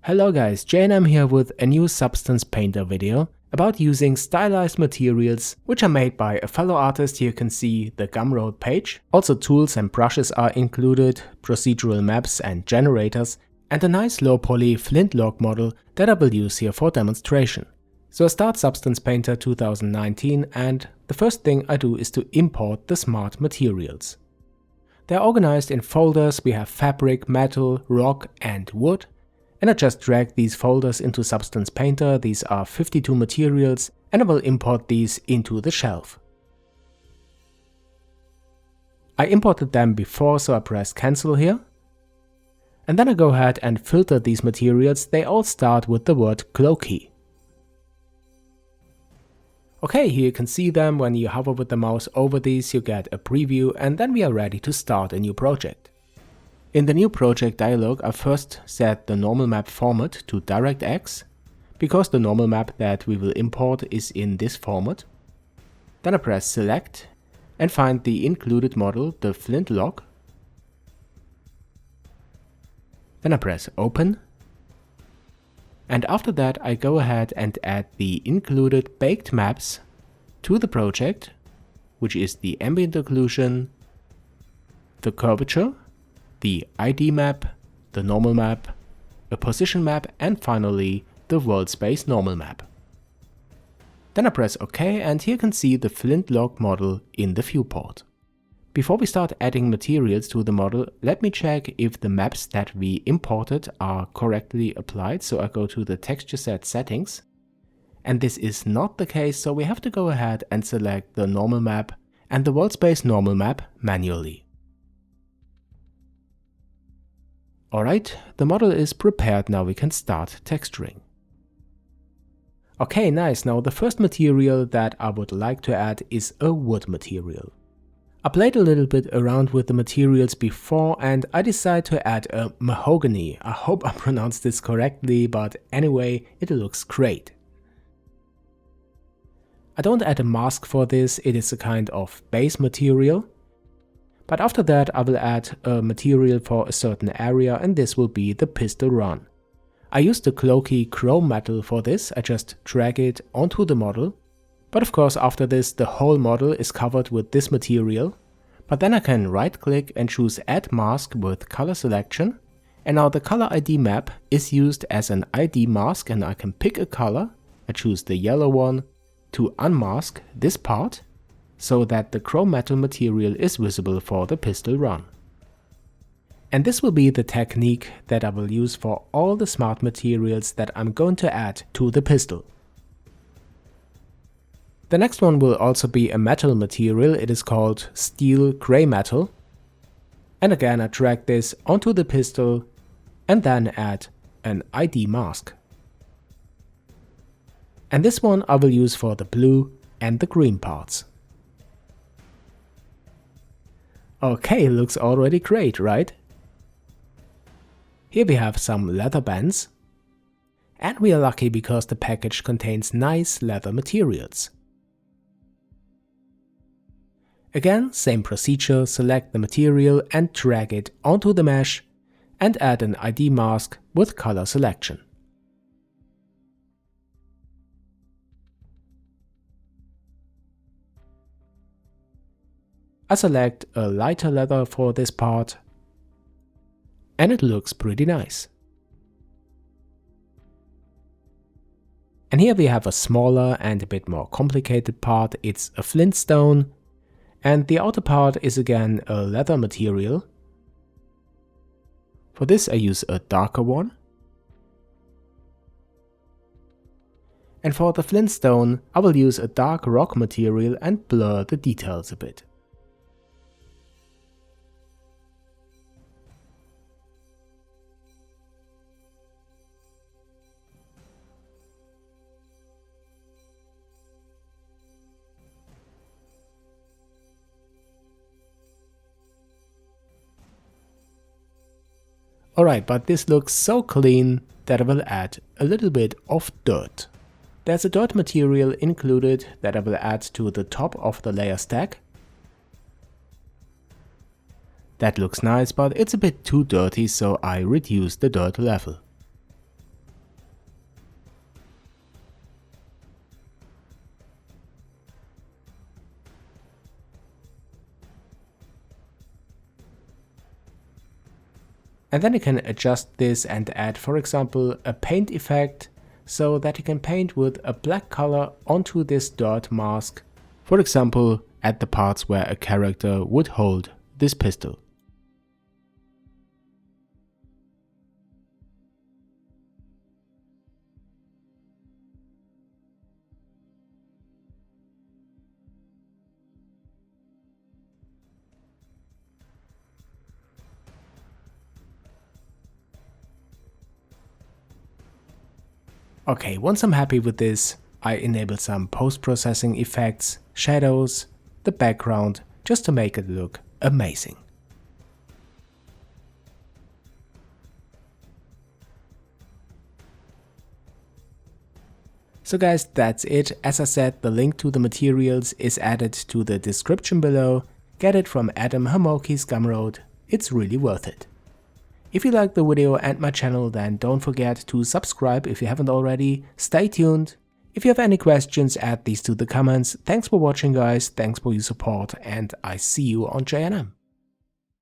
Hello guys, Jayanam here with a new Substance Painter video about using stylized materials which are made by a fellow artist. Here you can see the Gumroad page. Also tools and brushes are included, procedural maps and generators, and a nice low poly flintlock model that I will use here for demonstration. So I start Substance Painter 2019 and the first thing I do is to import the smart materials. They're organized in folders. We have fabric, metal, rock and wood. And I just drag these folders into Substance Painter. These are 52 materials and I will import these into the shelf. I imported them before, so I press cancel here. And then I go ahead and filter these materials. They all start with the word cloaky. Okay, here you can see them. When you hover with the mouse over these, you get a preview and then we are ready to start a new project. In the new project dialog, I first set the normal map format to DirectX, because the normal map that we will import is in this format. Then I press select and find the included model, the flintlock. Then I press open. And after that I go ahead and add the included baked maps to the project, which is the ambient occlusion, the curvature, the ID map, the normal map, a position map and finally the world space normal map. Then I press OK and here you can see the flintlock model in the viewport. Before we start adding materials to the model, let me check if the maps that we imported are correctly applied. So I go to the texture set settings and this is not the case, so we have to go ahead and select the normal map and the world space normal map manually. Alright, the model is prepared, now we can start texturing. Okay, nice, now the first material that I would like to add is a wood material. I played a little bit around with the materials before and I decided to add a mahogany. I hope I pronounced this correctly, but anyway, it looks great. I don't add a mask for this, it is a kind of base material. But after that I will add a material for a certain area and this will be the pistol run. I use the cloaky chrome metal for this, I just drag it onto the model. But of course after this the whole model is covered with this material. But then I can right click and choose add mask with color selection. And now the color ID map is used as an ID mask and I can pick a color. I choose the yellow one to unmask this part, so that the chrome metal material is visible for the pistol run. And this will be the technique that I will use for all the smart materials that I'm going to add to the pistol. The next one will also be a metal material, it is called steel gray metal. And again I drag this onto the pistol and then add an ID mask. And this one I will use for the blue and the green parts. Okay, looks already great, right? Here we have some leather bands. And we are lucky because the package contains nice leather materials. Again, same procedure, select the material and drag it onto the mesh and add an ID mask with color selection. I select a lighter leather for this part and it looks pretty nice. And here we have a smaller and a bit more complicated part, it's a Flintstone and the outer part is again a leather material. For this I use a darker one. And for the Flintstone I will use a dark rock material and blur the details a bit. Alright, but this looks so clean that I will add a little bit of dirt. There's a dirt material included that I will add to the top of the layer stack. That looks nice, but it's a bit too dirty, so I reduce the dirt level. And then you can adjust this and add, for example, a paint effect so that you can paint with a black color onto this dirt mask, for example, at the parts where a character would hold this pistol. Okay, once I'm happy with this, I enable some post-processing effects, shadows, the background, just to make it look amazing. So guys, that's it. As I said, the link to the materials is added to the description below. Get it from Adam Hamoki's Gumroad. It's really worth it. If you liked the video and my channel, then don't forget to subscribe if you haven't already. Stay tuned. If you have any questions, add these to the comments. Thanks for watching guys, thanks for your support, and I see you on Jayanam.